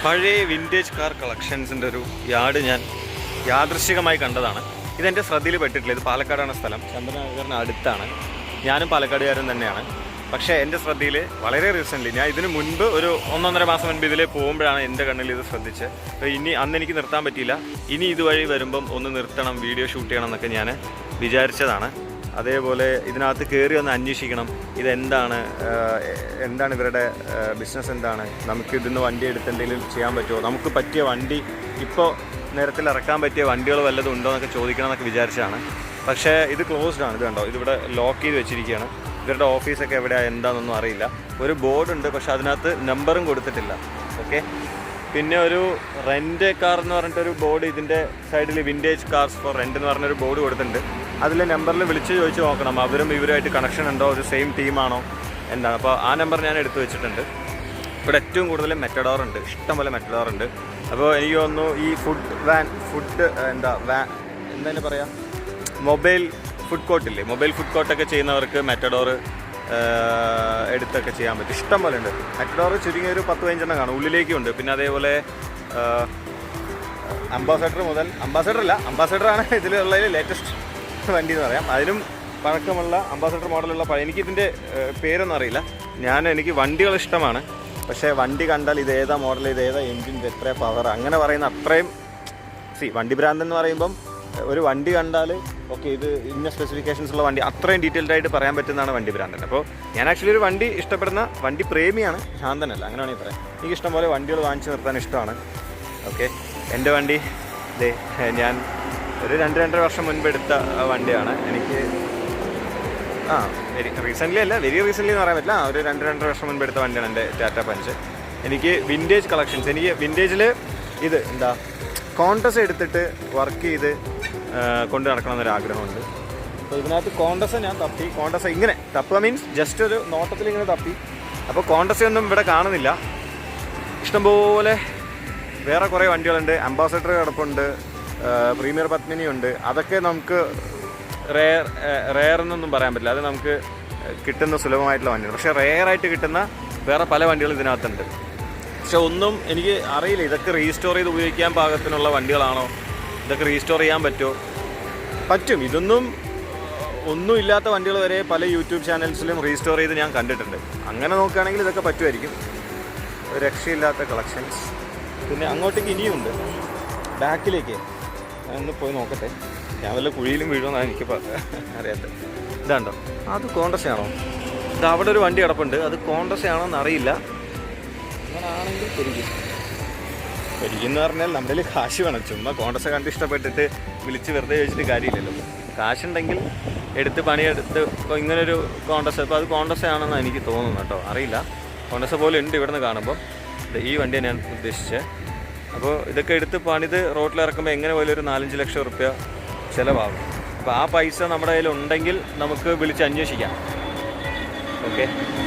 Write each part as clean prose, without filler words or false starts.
പഴയ vintage car കളക്ഷൻസിൻ്റെ ഒരു yard ഞാൻ യാദൃശ്ചികമായി കണ്ടതാണ്. ഇതെൻ്റെ ശ്രദ്ധയിൽ പെട്ടിട്ടില്ല. ഇത് പാലക്കാടാണ് സ്ഥലം, ചന്ദ്രനഗറിന് അടുത്താണ്. ഞാനും പാലക്കാടുകാരൻ തന്നെയാണ്. പക്ഷേ എൻ്റെ ശ്രദ്ധയിൽ വളരെ റീസെൻ്റ്ലി, ഞാൻ ഇതിന് മുൻപ് ഒരു 1-1.5 മാസം മുൻപ് ഇതിലേ പോകുമ്പോഴാണ് എൻ്റെ കണ്ണിൽ ഇത് ശ്രദ്ധിച്ച്. അന്ന് എനിക്ക് നിർത്താൻ പറ്റിയില്ല. ഇനി ഇതുവഴി വരുമ്പം ഒന്ന് നിർത്തണം, വീഡിയോ ഷൂട്ട് ചെയ്യണം എന്നൊക്കെ ഞാൻ വിചാരിച്ചതാണ്. അതേപോലെ ഇതിനകത്ത് കയറി ഒന്ന് അന്വേഷിക്കണം, എന്താണ് ഇവരുടെ ബിസിനസ്, എന്താണ്, നമുക്ക് ഇതിന്ന് വണ്ടി എടുത്ത് എന്തെങ്കിലും ചെയ്യാൻ പറ്റുമോ, നമുക്ക് പറ്റിയ വണ്ടി ഇപ്പോൾ നേരത്തിൽ ഇറക്കാൻ പറ്റിയ വണ്ടികൾ വല്ലതും ഉണ്ടോ എന്നൊക്കെ ചോദിക്കണം എന്നൊക്കെ വിചാരിച്ചതാണ്. പക്ഷേ ഇത് ക്ലോസ്ഡ് ആണ്. ഇത് കണ്ടോ, ഇതിവിടെ ലോക്ക് ചെയ്ത് വെച്ചിരിക്കുകയാണ്. ഇവരുടെ ഓഫീസൊക്കെ എവിടെയാണ് എന്താണെന്നൊന്നും അറിയില്ല. ഒരു ബോർഡുണ്ട്, പക്ഷെ അതിനകത്ത് നമ്പറും കൊടുത്തിട്ടില്ല. ഓക്കെ, പിന്നെ ഒരു റെൻ്റ് കാർ എന്ന് പറഞ്ഞിട്ടൊരു ബോർഡ് ഇതിൻ്റെ സൈഡിൽ, വിൻറ്റേജ് കാർസ് ഫോർ റെൻ്റ് എന്ന് പറഞ്ഞൊരു ബോർഡ് കൊടുത്തിട്ടുണ്ട്. അതിലെ നമ്പറിൽ വിളിച്ച് ചോദിച്ച് നോക്കണം ഇവരുമായിട്ട് കണക്ഷൻ ഉണ്ടോ, ഒരു സെയിം ടീമാണോ എന്താണ്. അപ്പോൾ ആ നമ്പർ ഞാൻ എടുത്തു വെച്ചിട്ടുണ്ട്. ഇവിടെ ഏറ്റവും കൂടുതൽ മെറ്റഡോർ ഉണ്ട്, ഇഷ്ടംപോലെ മെറ്റഡോർ ഉണ്ട്. അപ്പോൾ എനിക്ക് തോന്നുന്നു ഈ എന്താ പറയുക, മൊബൈൽ ഫുഡ് കോർട്ടില്ലേ, മൊബൈൽ ഫുഡ് കോർട്ടൊക്കെ ചെയ്യുന്നവർക്ക് മെറ്റഡോർ എടുത്തൊക്കെ ചെയ്യാൻ പറ്റും. ഇഷ്ടം പോലെ ഉണ്ട് മെറ്റഡോർ. ചുരുങ്ങിയ ഒരു 10-15 കാണും, ഉള്ളിലേക്കും ഉണ്ട്. പിന്നെ അതേപോലെ അംബാസഡറാണ് ഇതിലുള്ളതിൽ ലേറ്റസ്റ്റ് വണ്ടി എന്ന് പറയാം. അതിനും പഴക്കമുള്ള അംബാസഡർ മോഡലുള്ള എനിക്കിതിൻ്റെ പേരൊന്നും അറിയില്ല. എനിക്ക് വണ്ടികൾ ഇഷ്ടമാണ്, പക്ഷേ വണ്ടി കണ്ടാൽ ഇതേതാ മോഡൽ, ഇതേതാ എൻജിൻ, ഇത് എത്ര പവർ, അങ്ങനെ പറയുന്ന അത്രയും വണ്ടി ഭ്രാന്തൻ എന്ന് പറയുമ്പം ഒരു വണ്ടി കണ്ടാൽ ഓക്കെ ഇത് ഇന്ന സ്പെസിഫിക്കേഷൻസ് ഉള്ള വണ്ടി, അത്രയും ഡീറ്റെയിൽഡ് ആയിട്ട് പറയാൻ പറ്റുന്നതാണ് വണ്ടി ഭ്രാന്തൻ. അപ്പോൾ ഞാൻ ആക്ച്വലി ഒരു വണ്ടി ഇഷ്ടപ്പെടുന്ന വണ്ടി പ്രേമിയാണ്, ശാന്തനല്ല, അങ്ങനെ വേണമെങ്കിൽ പറയാം. എനിക്ക് ഇഷ്ടംപോലെ വണ്ടികൾ വാങ്ങിച്ച് നിർത്താൻ ഇഷ്ടമാണ്. ഓക്കെ, എൻ്റെ വണ്ടി ഞാൻ ഒരു 2-2.5 വർഷം മുൻപ് എടുത്ത വണ്ടിയാണ്. എനിക്ക് വെരി റീസെൻ്റ്ലി എന്ന് പറയാൻ പറ്റില്ല, ഒരു 2-2.5 വർഷം മുൻപ് എടുത്ത വണ്ടിയാണ് എൻ്റെ ടാറ്റ പഞ്ച്. എനിക്ക് വിൻറ്റേജ് കളക്ഷൻസ്, എനിക്ക് വിൻറ്റേജിൽ കോണ്ടസ് എടുത്തിട്ട് വർക്ക് ചെയ്ത് കൊണ്ട് നടക്കണമെന്നൊരാഗ്രഹമുണ്ട്. അപ്പോൾ ഇതിനകത്ത് കോണ്ടസ് ഞാൻ തപ്പി. കോണ്ടസ് ഇങ്ങനെ തപ്പുക മീൻസ് ജസ്റ്റ് ഒരു നോട്ടത്തിൽ ഇങ്ങനെ തപ്പി. അപ്പോൾ കോണ്ടസ് ഒന്നും ഇവിടെ കാണുന്നില്ല. ഇഷ്ടംപോലെ വേറെ കുറേ വണ്ടികളുണ്ട്. അംബാസഡർ കിടപ്പുണ്ട്, പ്രീമിയർ പത്മിനി ഉണ്ട്. അതൊക്കെ നമുക്ക് റെയർ എന്നൊന്നും പറയാൻ പറ്റില്ല, അത് നമുക്ക് കിട്ടുന്ന സുലഭമായിട്ടുള്ള വണ്ടിയാണ്. പക്ഷേ റെയറായിട്ട് കിട്ടുന്ന വേറെ പല വണ്ടികളും ഇതിനകത്തുണ്ട്. പക്ഷെ ഒന്നും എനിക്ക് അറിയില്ല, ഇതൊക്കെ റീസ്റ്റോർ ചെയ്ത് ഉപയോഗിക്കാൻ പാകത്തിനുള്ള വണ്ടികളാണോ, ഇതൊക്കെ റീസ്റ്റോർ ചെയ്യാൻ പറ്റും. ഇതൊന്നും ഇല്ലാത്ത വണ്ടികൾ വരെ പല യൂട്യൂബ് ചാനൽസിലും റീസ്റ്റോർ ചെയ്ത് ഞാൻ കണ്ടിട്ടുണ്ട്. അങ്ങനെ നോക്കുകയാണെങ്കിൽ ഇതൊക്കെ പറ്റുമായിരിക്കും. ഒരു രക്ഷയില്ലാത്ത കളക്ഷൻസ്. പിന്നെ അങ്ങോട്ടേക്ക് ഇനിയുണ്ട്, ബാക്കിലേക്ക് ഞാനൊന്ന് പോയി നോക്കട്ടെ. ഞാൻ വല്ല കുഴിയിലും വീഴുമെന്നാണ് എനിക്ക് അറിയാത്തത്. ഇതാണ്ടോ, അത് കോണ്ടസയാണോ? ഇത് അവിടെ ഒരു വണ്ടി കിടപ്പുണ്ട്, അത് കോണ്ടസയാണോ എന്നറിയില്ല. അങ്ങനാണെങ്കിൽ എന്ന് പറഞ്ഞാൽ നമ്മുടെ കയ്യിൽ കാശ് വേണം. ചുമ്മാ കോണ്ടസ കണ്ട് ഇഷ്ടപ്പെട്ടിട്ട് വിളിച്ച് വെറുതെ ചോദിച്ചിട്ട് കാര്യമില്ലല്ലോ. കാശുണ്ടെങ്കിൽ എടുത്ത് പണിയെടുത്ത് ഇങ്ങനൊരു കോണ്ടസ, ഇപ്പോൾ അത് കോണ്ടസയാണെന്നാണ് എനിക്ക് തോന്നുന്നു കേട്ടോ, അറിയില്ല. കോണ്ടസ പോലെ ഉണ്ട് ഇവിടെ നിന്ന് കാണുമ്പോൾ. ഈ വണ്ടിയാണ് ഞാൻ ഉദ്ദേശിച്ചത്. അപ്പോൾ ഇതൊക്കെ എടുത്ത് പണിത് റോട്ടിലിറക്കുമ്പോൾ എങ്ങനെ പോലും ഒരു 4-5 ലക്ഷം റുപ്യ ചിലവാകും. അപ്പോൾ ആ പൈസ നമ്മുടെ കയ്യിൽ ഉണ്ടെങ്കിൽ നമുക്ക് വിളിച്ച് അന്വേഷിക്കാം. ഓക്കെ,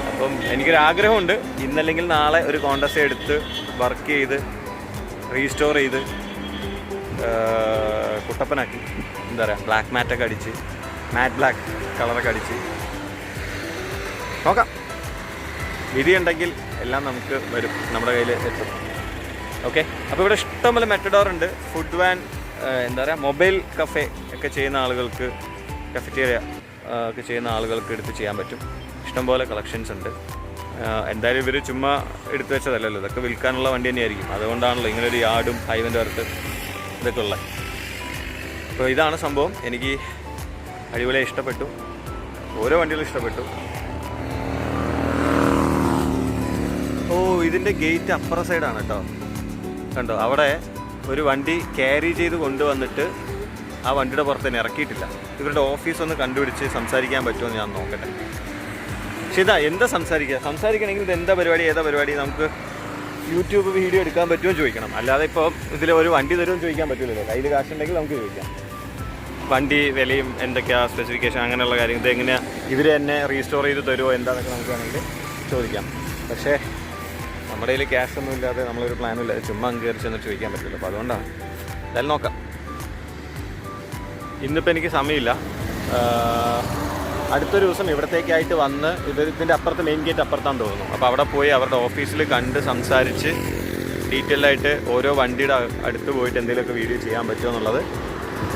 അപ്പം എനിക്കൊരാഗ്രഹമുണ്ട്, ഇന്നല്ലെങ്കിൽ നാളെ ഒരു കോണ്ടസ എടുത്ത് വർക്ക് ചെയ്ത് റീസ്റ്റോർ ചെയ്ത് കുട്ടപ്പനാക്കി, എന്താ പറയുക, ബ്ലാക്ക് മാറ്റൊക്കെ അടിച്ച്, മാറ്റ് ബ്ലാക്ക് കളറൊക്കെ അടിച്ച് നോക്കാം. വിധിയുണ്ടെങ്കിൽ എല്ലാം നമുക്ക് വരും, നമ്മുടെ കയ്യിൽ എത്തും. ഓക്കെ, അപ്പോൾ ഇവിടെ ഇഷ്ടംപോലെ മെറ്റഡോർ ഉണ്ട്. ഫുഡ് വാൻ, എന്താ പറയുക, മൊബൈൽ കഫേ ഒക്കെ ചെയ്യുന്ന ആളുകൾക്ക്, കഫറ്റേറിയ ഒക്കെ ചെയ്യുന്ന ആളുകൾക്ക് എടുത്ത് ചെയ്യാൻ പറ്റും. ഇഷ്ടംപോലെ കളക്ഷൻസ് ഉണ്ട്. എന്തായാലും ഇവർ ചുമ്മാ എടുത്തു വെച്ചതല്ലല്ലോ, ഇതൊക്കെ വിൽക്കാനുള്ള വണ്ടി തന്നെയായിരിക്കും. അതുകൊണ്ടാണല്ലോ ഇങ്ങനൊരു യാർഡും ഹൈവൻ്റെ അടുത്ത് ഇതൊക്കെ ഉള്ളത്. അപ്പോൾ ഇതാണ് സംഭവം. എനിക്ക് അടിപൊളിയായി ഇഷ്ടപ്പെട്ടു, ഓരോ വണ്ടികളും ഇഷ്ടപ്പെട്ടു. ഇതിൻ്റെ ഗേറ്റ് അപ്പുറ സൈഡാണ് കേട്ടോ, കണ്ടോ. അവിടെ ഒരു വണ്ടി ക്യാരി ചെയ്ത് കൊണ്ടുവന്നിട്ട് ആ വണ്ടിയുടെ പുറത്ത് തന്നെ ഇറക്കിയിട്ടില്ല. ഇവരുടെ ഓഫീസ് ഒന്ന് കണ്ടുപിടിച്ച് സംസാരിക്കാൻ പറ്റുമോ എന്ന് ഞാൻ നോക്കട്ടെ. പക്ഷേ എന്താ സംസാരിക്കണമെങ്കിൽ ഇത് എന്താ പരിപാടി, ഏതാ പരിപാടി, നമുക്ക് യൂട്യൂബ് വീഡിയോ എടുക്കാൻ പറ്റുമോ ചോദിക്കണം. അല്ലാതെ ഇപ്പോൾ ഇതിൽ ഒരു വണ്ടി തരുമെന്ന് ചോദിക്കാൻ പറ്റില്ലല്ലോ. കയ്യിൽ കാശുണ്ടെങ്കിൽ നമുക്ക് ചോദിക്കാം. വണ്ടി വിലയും എന്തൊക്കെയാണ് സ്പെസിഫിക്കേഷൻ, അങ്ങനെയുള്ള കാര്യങ്ങൾ, ഇതെങ്ങനെയാണ് ഇവർ തന്നെ റീസ്റ്റോർ ചെയ്ത് തരുമോ എന്താണെന്നൊക്കെ നമുക്ക് വേണമെങ്കിൽ ചോദിക്കാം. പക്ഷേ നമ്മുടെ കയ്യിൽ ക്യാഷൊന്നും ഇല്ലാതെ, നമ്മളൊരു പ്ലാനും ഇല്ലാതെ ചുമ്മാ കയറി ചെന്നിട്ട് ചോദിക്കാൻ പറ്റില്ല. അപ്പോൾ അതുകൊണ്ടാണ് എന്തായാലും നോക്കാം. ഇന്നിപ്പോൾ എനിക്ക് സമയമില്ല. അടുത്തൊരു ദിവസം ഇവിടത്തേക്കായിട്ട് വന്ന് ഇതിൻ്റെ അപ്പുറത്ത് മെയിൻ ഗേറ്റ് അപ്പുറത്താന്ന് തോന്നുന്നു. അപ്പോൾ അവിടെ പോയി അവരുടെ ഓഫീസിൽ കണ്ട് സംസാരിച്ച് ഡീറ്റെയിൽഡായിട്ട് ഓരോ വണ്ടിയുടെ അടുത്ത് പോയിട്ട് എന്തെങ്കിലുമൊക്കെ വീഡിയോ ചെയ്യാൻ പറ്റുമോ എന്നുള്ളത്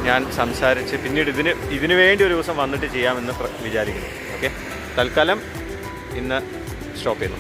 ഞാൻ സംസാരിച്ച് പിന്നീട് ഇതിനു വേണ്ടി ഒരു ദിവസം വന്നിട്ട് ചെയ്യാമെന്ന് വിചാരിക്കുന്നു. ഓക്കെ, തൽക്കാലം ഇന്ന് സ്റ്റോപ്പ് ചെയ്യുന്നു.